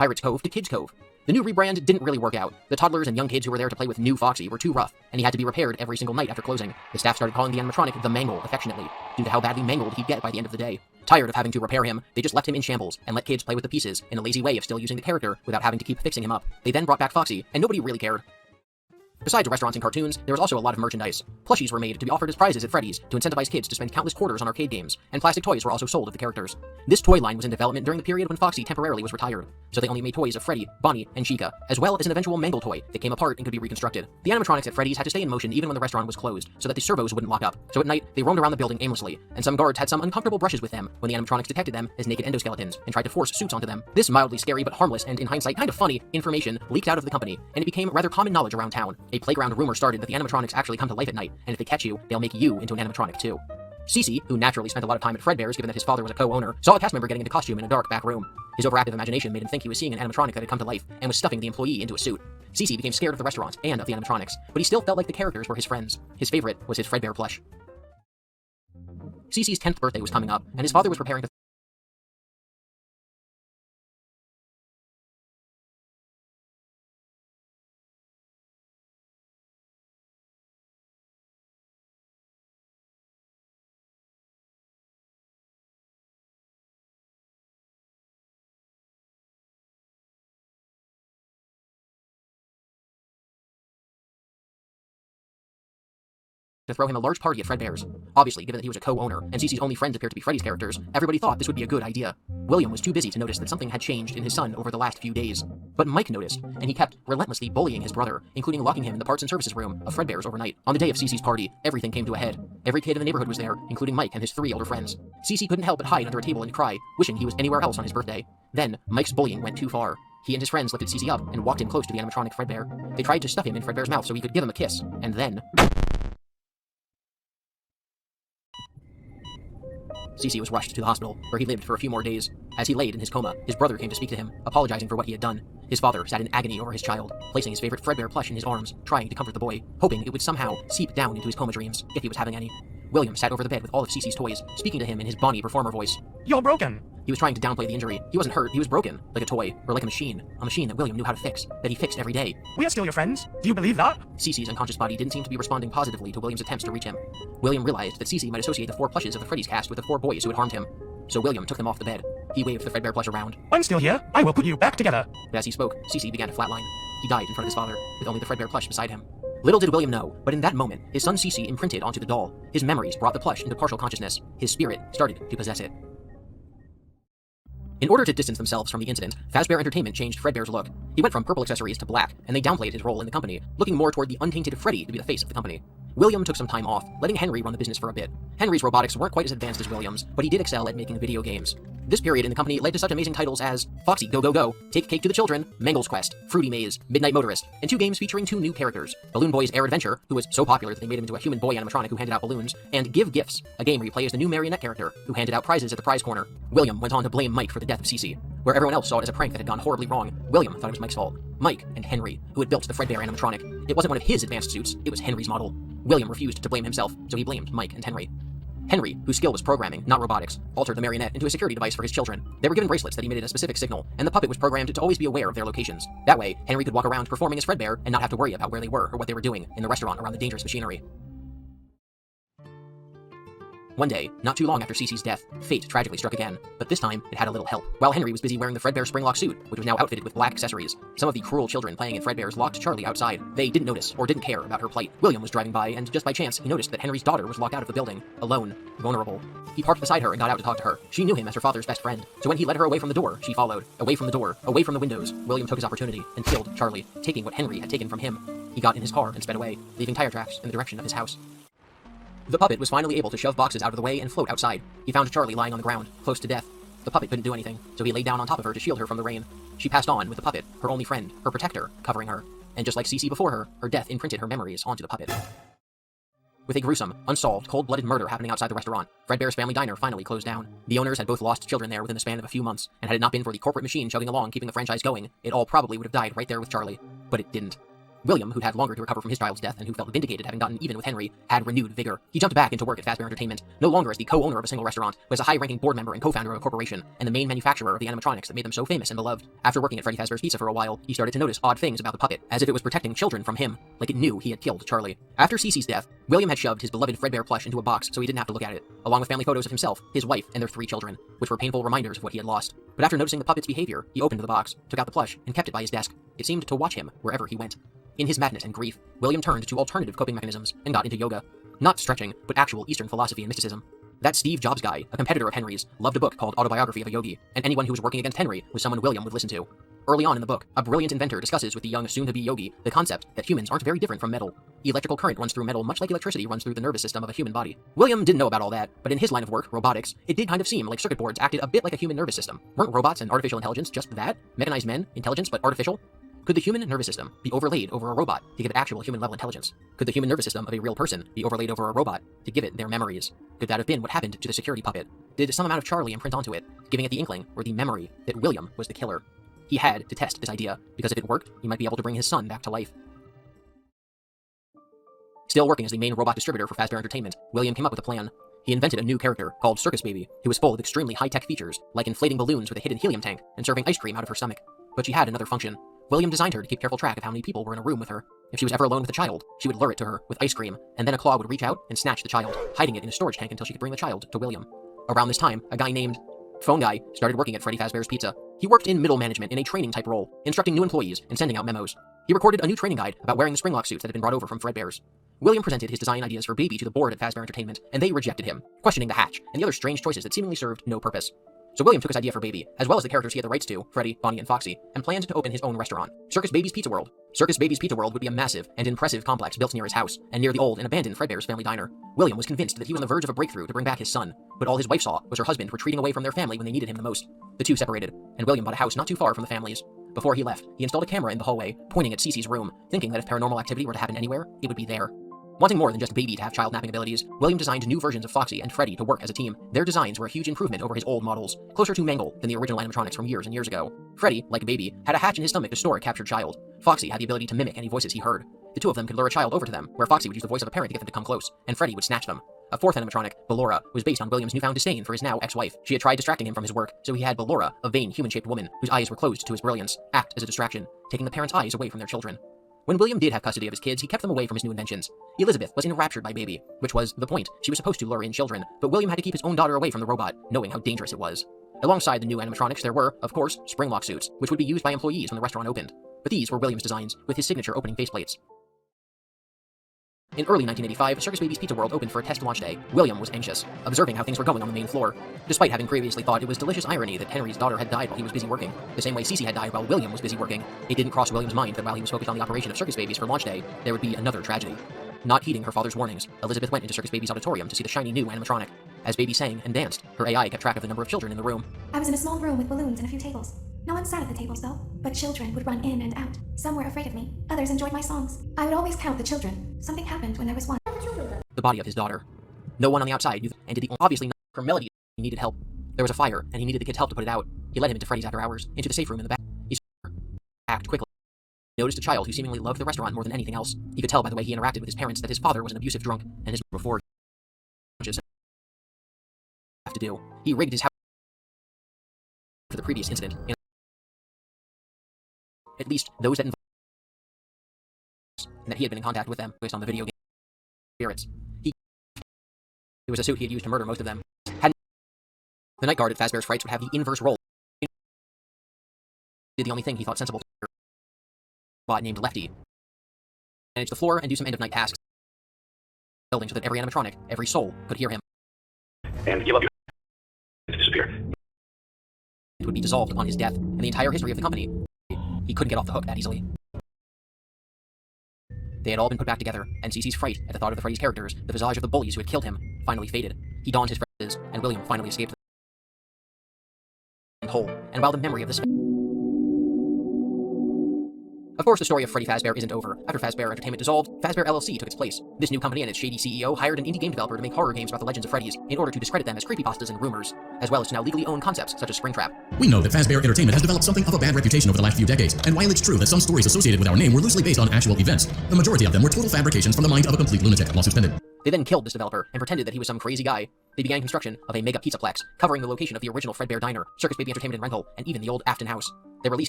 Pirates Cove to Kids Cove. The new rebrand didn't really work out. The toddlers and young kids who were there to play with new Foxy were too rough, and he had to be repaired every single night after closing. The staff started calling the animatronic the Mangle affectionately, due to how badly mangled he'd get by the end of the day. Tired of having to repair him, they just left him in shambles and let kids play with the pieces in a lazy way of still using the character without having to keep fixing him up. They then brought back Foxy, and nobody really cared. Besides restaurants and cartoons, there was also a lot of merchandise. Plushies were made to be offered as prizes at Freddy's to incentivize kids to spend countless quarters on arcade games, and plastic toys were also sold of the characters. This toy line was in development during the period when Foxy temporarily was retired, so they only made toys of Freddy, Bonnie, and Chica, as well as an eventual Mangle toy that came apart and could be reconstructed. The animatronics at Freddy's had to stay in motion even when the restaurant was closed, so that the servos wouldn't lock up. So at night, they roamed around the building aimlessly, and some guards had some uncomfortable brushes with them when the animatronics detected them as naked endoskeletons and tried to force suits onto them. This mildly scary but harmless and, in hindsight, kind of funny information leaked out of the company, and it became rather common knowledge around town. A playground rumor started that the animatronics actually come to life at night, and if they catch you, they'll make you into an animatronic too. Cece, who naturally spent a lot of time at Fredbear's given that his father was a co-owner, saw a cast member getting into costume in a dark back room. His overactive imagination made him think he was seeing an animatronic that had come to life and was stuffing the employee into a suit. Cece became scared of the restaurant and of the animatronics, but he still felt like the characters were his friends. His favorite was his Fredbear plush. Cece's 10th birthday was coming up, and his father was preparing to throw him a large party at Fredbear's. Obviously, given that he was a co-owner, and Cece's only friends appeared to be Freddy's characters, everybody thought this would be a good idea. William was too busy to notice that something had changed in his son over the last few days. But Mike noticed, and he kept relentlessly bullying his brother, including locking him in the parts and services room of Fredbear's overnight. On the day of Cece's party, everything came to a head. Every kid in the neighborhood was there, including Mike and his 3 older friends. Cece couldn't help but hide under a table and cry, wishing he was anywhere else on his birthday. Then, Mike's bullying went too far. He and his friends lifted Cece up and walked him close to the animatronic Fredbear. They tried to stuff him in Fredbear's mouth so he could give him a kiss, and then Cece was rushed to the hospital, where he lived for a few more days. As he laid in his coma, his brother came to speak to him, apologizing for what he had done. His father sat in agony over his child, placing his favorite Fredbear plush in his arms, trying to comfort the boy, hoping it would somehow seep down into his coma dreams, if he was having any. William sat over the bed with all of Cece's toys, speaking to him in his Bonnie performer voice. "You're broken." He was trying to downplay the injury. He wasn't hurt, he was broken, like a toy, or like a machine that William knew how to fix, that he fixed every day. "We are still your friends. Do you believe that?" Cece's unconscious body didn't seem to be responding positively to William's attempts to reach him. William realized that Cece might associate the 4 plushes of the Freddy's cast with the 4 boys who had harmed him. So William took them off the bed. He waved the Fredbear plush around. "I'm still here. I will put you back together." But as he spoke, Cece began to flatline. He died in front of his father, with only the Fredbear plush beside him. Little did William know, but in that moment, his son Cece imprinted onto the doll. His memories brought the plush into partial consciousness. His spirit started to possess it. In order to distance themselves from the incident, Fazbear Entertainment changed Fredbear's look. He went from purple accessories to black, and they downplayed his role in the company, looking more toward the untainted Freddy to be the face of the company. William took some time off, letting Henry run the business for a bit. Henry's robotics weren't quite as advanced as William's, but he did excel at making video games. This period in the company led to such amazing titles as Foxy Go Go Go, Take Cake to the Children, Mangle's Quest, Fruity Maze, Midnight Motorist, and 2 games featuring 2 new characters. Balloon Boy's Air Adventure, who was so popular that they made him into a human boy animatronic who handed out balloons, and Give Gifts, a game where you play as the new marionette character who handed out prizes at the prize corner. William went on to blame Mike for the death of Cece. Where everyone else saw it as a prank that had gone horribly wrong, William thought it was Mike's fault. Mike and Henry, who had built the Fredbear animatronic. It wasn't one of his advanced suits, it was Henry's model. William refused to blame himself, so he blamed Mike and Henry. Henry, whose skill was programming, not robotics, altered the marionette into a security device for his children. They were given bracelets that emitted a specific signal, and the puppet was programmed to always be aware of their locations. That way, Henry could walk around performing as Fredbear and not have to worry about where they were or what they were doing in the restaurant around the dangerous machinery. One day, not too long after Cece's death, fate tragically struck again, but this time it had a little help. While Henry was busy wearing the Fredbear Springlock suit, which was now outfitted with black accessories, some of the cruel children playing in Fredbear's locked Charlie outside. They didn't notice or didn't care about her plight. William was driving by, and just by chance, he noticed that Henry's daughter was locked out of the building, alone, vulnerable. He parked beside her and got out to talk to her. She knew him as her father's best friend, so when he led her away from the door, she followed. Away from the door, away from the windows, William took his opportunity and killed Charlie, taking what Henry had taken from him. He got in his car and sped away, leaving tire tracks in the direction of his house. The puppet was finally able to shove boxes out of the way and float outside. He found Charlie lying on the ground, close to death. The puppet couldn't do anything, so he laid down on top of her to shield her from the rain. She passed on with the puppet, her only friend, her protector, covering her. And just like Cece before her death imprinted her memories onto the puppet. With a gruesome, unsolved, cold-blooded murder happening outside the restaurant, Fredbear's Family Diner finally closed down. The owners had both lost children there within the span of a few months, and had it not been for the corporate machine chugging along keeping the franchise going, it all probably would have died right there with Charlie. But it didn't. William, who'd had longer to recover from his child's death and who felt vindicated having gotten even with Henry, had renewed vigor. He jumped back into work at Fazbear Entertainment, no longer as the co-owner of a single restaurant, but as a high-ranking board member and co-founder of a corporation, and the main manufacturer of the animatronics that made them so famous and beloved. After working at Freddy Fazbear's Pizza for a while, he started to notice odd things about the puppet, as if it was protecting children from him, like it knew he had killed Charlie. After Cece's death, William had shoved his beloved Fredbear plush into a box so he didn't have to look at it, along with family photos of himself, his wife, and their 3 children, which were painful reminders of what he had lost. But after noticing the puppet's behavior, he opened the box, took out the plush, and kept it by his desk. It seemed to watch him wherever he went. In his madness and grief, William turned to alternative coping mechanisms and got into yoga. Not stretching, but actual Eastern philosophy and mysticism. That Steve Jobs guy, a competitor of Henry's, loved a book called Autobiography of a Yogi, and anyone who was working against Henry was someone William would listen to. Early on in the book, a brilliant inventor discusses with the young soon-to-be yogi the concept that humans aren't very different from metal. Electrical current runs through metal much like electricity runs through the nervous system of a human body. William didn't know about all that, but in his line of work, robotics, it did kind of seem like circuit boards acted a bit like a human nervous system. Weren't robots and artificial intelligence just that? Mechanized men, intelligence but artificial? Could the human nervous system be overlaid over a robot to give it actual human-level intelligence? Could the human nervous system of a real person be overlaid over a robot to give it their memories? Could that have been what happened to the security puppet? Did some amount of Charlie imprint onto it, giving it the inkling or the memory that William was the killer? He had to test this idea, because if it worked, he might be able to bring his son back to life. Still working as the main robot distributor for Fazbear Entertainment, William came up with a plan. He invented a new character called Circus Baby, who was full of extremely high-tech features, like inflating balloons with a hidden helium tank and serving ice cream out of her stomach. But she had another function. William designed her to keep careful track of how many people were in a room with her. If she was ever alone with a child, she would lure it to her with ice cream, and then a claw would reach out and snatch the child, hiding it in a storage tank until she could bring the child to William. Around this time, a guy named Phone Guy started working at Freddy Fazbear's Pizza. He worked in middle management in a training-type role, instructing new employees and sending out memos. He recorded a new training guide about wearing the Springlock suits that had been brought over from Fredbear's. William presented his design ideas for Baby to the board at Fazbear Entertainment, and they rejected him, questioning the hatch and the other strange choices that seemingly served no purpose. So William took his idea for Baby, as well as the characters he had the rights to, Freddy, Bonnie, and Foxy, and planned to open his own restaurant, Circus Baby's Pizza World. Circus Baby's Pizza World would be a massive and impressive complex built near his house, and near the old and abandoned Fredbear's family diner. William was convinced that he was on the verge of a breakthrough to bring back his son, but all his wife saw was her husband retreating away from their family when they needed him the most. The two separated, and William bought a house not too far from the families. Before he left, he installed a camera in the hallway, pointing at Cece's room, thinking that if paranormal activity were to happen anywhere, it would be there. Wanting more than just Baby to have child napping abilities, William designed new versions of Foxy and Freddy to work as a team. Their designs were a huge improvement over his old models, closer to Mangle than the original animatronics from years and years ago. Freddy, like Baby, had a hatch in his stomach to store a captured child. Foxy had the ability to mimic any voices he heard. The two of them could lure a child over to them, where Foxy would use the voice of a parent to get them to come close, and Freddy would snatch them. A fourth animatronic, Ballora, was based on William's newfound disdain for his now ex-wife. She had tried distracting him from his work, so he had Ballora, a vain, human-shaped woman, whose eyes were closed to his brilliance, act as a distraction, taking the parents' eyes away from their children. When William did have custody of his kids, he kept them away from his new inventions. Elizabeth was enraptured by Baby, which was the point. She was supposed to lure in children, but William had to keep his own daughter away from the robot, knowing how dangerous it was. Alongside the new animatronics, there were, of course, Springlock suits, which would be used by employees when the restaurant opened. But these were William's designs, with his signature opening faceplates. In early 1985, Circus Baby's Pizza World opened for a test launch day. William was anxious, observing how things were going on the main floor. Despite having previously thought it was delicious irony that Henry's daughter had died while he was busy working, the same way Cece had died while William was busy working, it didn't cross William's mind that while he was focused on the operation of Circus Babies for launch day, there would be another tragedy. Not heeding her father's warnings, Elizabeth went into Circus Baby's auditorium to see the shiny new animatronic. As Baby sang and danced, her AI kept track of the number of children in the room. I was in a small room with balloons and a few tables. No one sat at the tables, though, but children would run in and out. Some were afraid of me, others enjoyed my songs. I would always count the children. Something happened when there was one. The body of his daughter. No one on the outside knew, and did the obviously not for Melody. He needed help. There was a fire, and he needed the kid's help to put it out. He led him into Freddy's after hours, into the safe room in the back. He acted quickly. He noticed a child who seemingly loved the restaurant more than anything else. He could tell by the way he interacted with his parents that his father was an abusive drunk, and his before have to do. He rigged his house for the previous incident. At least those that involved, and that he had been in contact with them based on the video game spirits. It was a suit he had used to murder most of them. The night guard at Fazbear's Frights would have the inverse role. Did the only thing he thought sensible. Bot named Lefty. Manage the floor and do some end-of-night tasks. Building so that every animatronic, every soul, could hear him. And give up to disappear. It would be dissolved upon his death, and the entire history of the company. He couldn't get off the hook that easily. They had all been put back together, and Cece's fright at the thought of the Freddy's characters, the visage of the bullies who had killed him, finally faded. He donned his phrases, and William finally escaped the hole, and while the memory of this... Of course, the story of Freddy Fazbear isn't over. After Fazbear Entertainment dissolved, Fazbear LLC took its place. This new company and its shady CEO hired an indie game developer to make horror games about the legends of Freddy's in order to discredit them as creepypastas and rumors. as well as to now legally own concepts such as Springtrap. We know that Fazbear Entertainment has developed something of a bad reputation over the last few decades, and while it's true that some stories associated with our name were loosely based on actual events, the majority of them were total fabrications from the mind of a complete lunatic. Lawsuit pending. They then killed this developer and pretended that he was some crazy guy. They began construction of a mega pizzaplex, covering the location of the original Fredbear Diner, Circus Baby Entertainment and Rental, and even the old Afton House. They released a